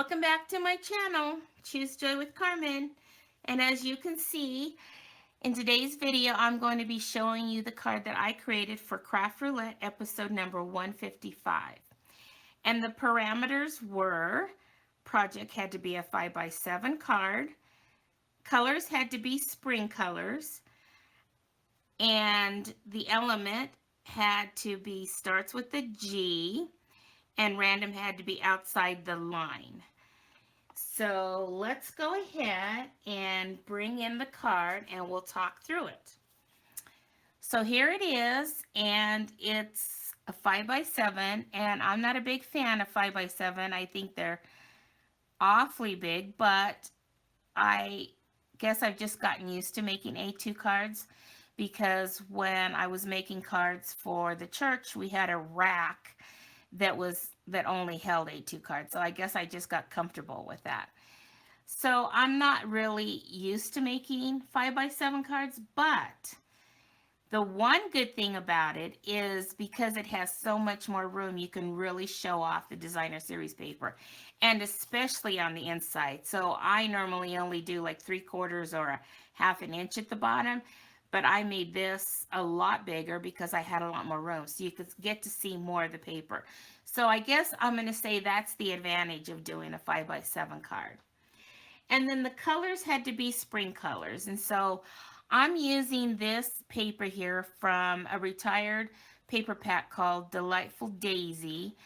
Welcome back to my channel, Choose Joy with Carmen. And as you can see, in today's video, I'm going to be showing you the card that I created for Craft Roulette episode number 155. And the parameters were, project had to be a 5x7 card, colors had to be spring colors, and the element had to be, starts with a G, and random had to be outside the line. So let's go ahead and bring in the card and we'll talk through it. So here it is, and it's a 5x7, and I'm not a big fan of 5x7. I think they're awfully big, but I guess I've just gotten used to making A2 cards because when I was making cards for the church, we had a rack that only held A2 cards. So I guess I just got comfortable with that. So I'm not really used to making 5x7 cards, but the one good thing about it is because it has so much more room, you can really show off the designer series paper, and especially on the inside. So I normally only do like 3/4 or a 1/2 inch at the bottom, but I made this a lot bigger because I had a lot more room, so you could get to see more of the paper. So I guess I'm going to say that's the advantage of doing a 5x7 card. And then the colors had to be spring colors. And so I'm using this paper here from a retired paper pack called Delightful Daisy.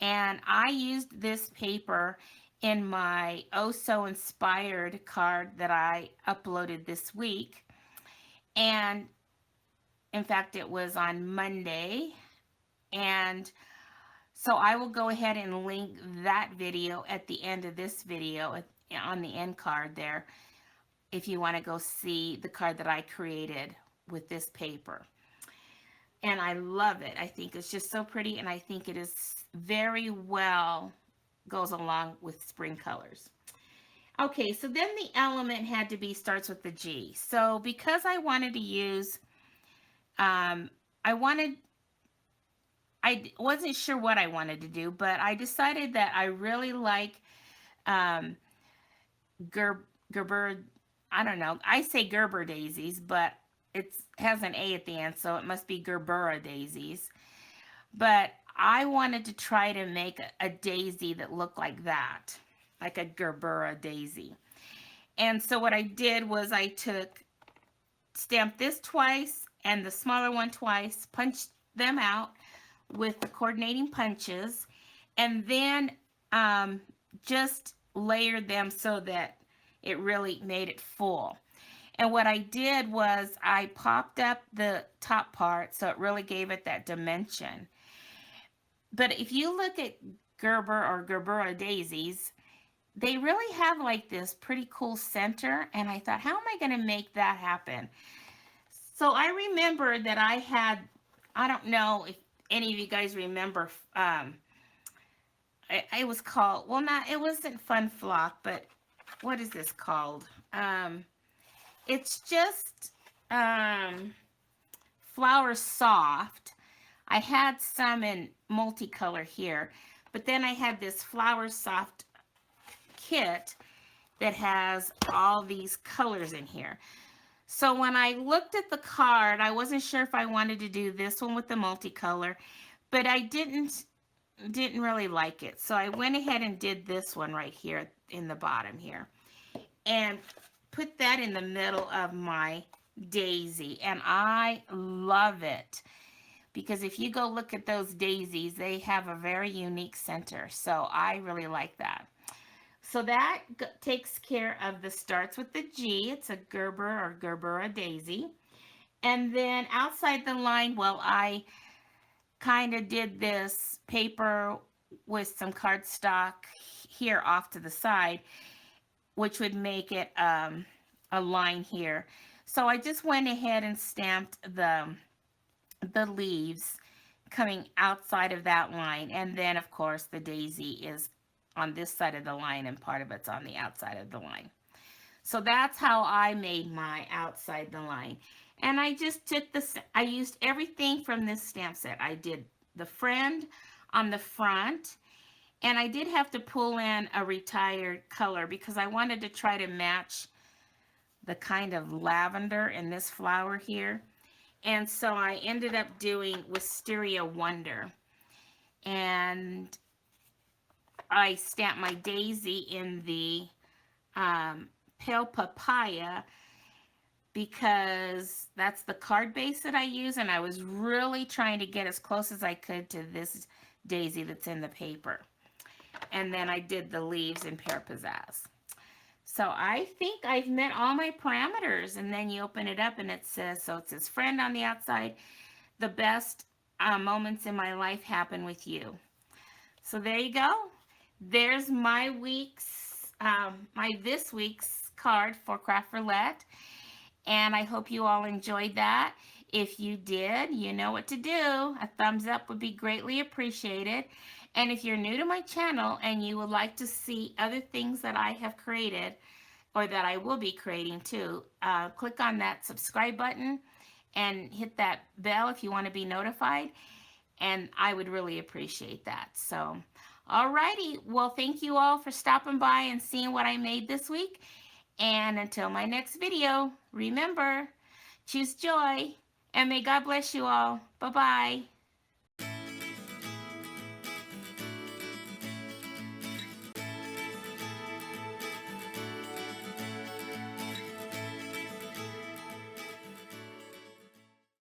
And I used this paper in my Oh So Inspired card that I uploaded this week. And in fact, it was on Monday. And so I will go ahead and link that video at the end of this video on the end card there if you want to go see the card that I created with this paper. And I love it. I think it's just so pretty, and I think it is very well goes along with spring colors. Okay, so then the element had to be starts with the G. So because I wanted to use, I wasn't sure what I wanted to do, but I decided that I really like Gerber, I don't know. I say Gerber daisies, but it has an A at the end, so it must be Gerbera daisies. But I wanted to try to make a daisy that looked like that, like a Gerbera daisy. And so what I did was I stamped this twice and the smaller one twice, punched them out with the coordinating punches, and then just layered them so that it really made it full. And what I did was I popped up the top part so it really gave it that dimension. But if you look at Gerber or Gerbera daisies, they really have like this pretty cool center, and I thought, how am I going to make that happen? So I remember that I don't know if any of you guys remember, it was called, well, it wasn't Fun Flock, but what is this called? It's just Flower Soft. I had some in multicolor here, but then I had this Flower Soft kit that has all these colors in here. So when I looked at the card, I wasn't sure if I wanted to do this one with the multicolor, but I didn't really like it. So I went ahead and did this one right here in the bottom here and put that in the middle of my daisy. And I love it because if you go look at those daisies, they have a very unique center. So I really like that. So that takes care of the starts with the G. It's a Gerber or Gerbera daisy. And then outside the line, well, I kind of did this paper with some cardstock here off to the side, which would make it a line here. So I just went ahead and stamped the leaves coming outside of that line. And then, of course, the daisy is on this side of the line and part of it's on the outside of the line. So that's how I made my outside the line. And I just took I used everything from this stamp set. I did the friend on the front, And I did have to pull in a retired color because I wanted to try to match the kind of lavender in this flower here. And so I ended up doing Wisteria Wonder. And I stamped my daisy in the pale papaya because that's the card base that I use, and I was really trying to get as close as I could to this daisy that's in the paper. And then I did the leaves in Pear Pizzazz. So I think I've met all my parameters. And then you open it up and it says, so it says friend on the outside, the best moments in my life happen with you. So there you go. There's my this week's card for Craft Roulette. And I hope you all enjoyed that. If you did, you know what to do. A thumbs up would be greatly appreciated. And if you're new to my channel and you would like to see other things that I have created or that I will be creating too, click on that subscribe button and hit that bell if you want to be notified. And I would really appreciate that. So, alrighty. Well, thank you all for stopping by and seeing what I made this week. And until my next video, remember, choose joy, and may God bless you all. Bye-bye.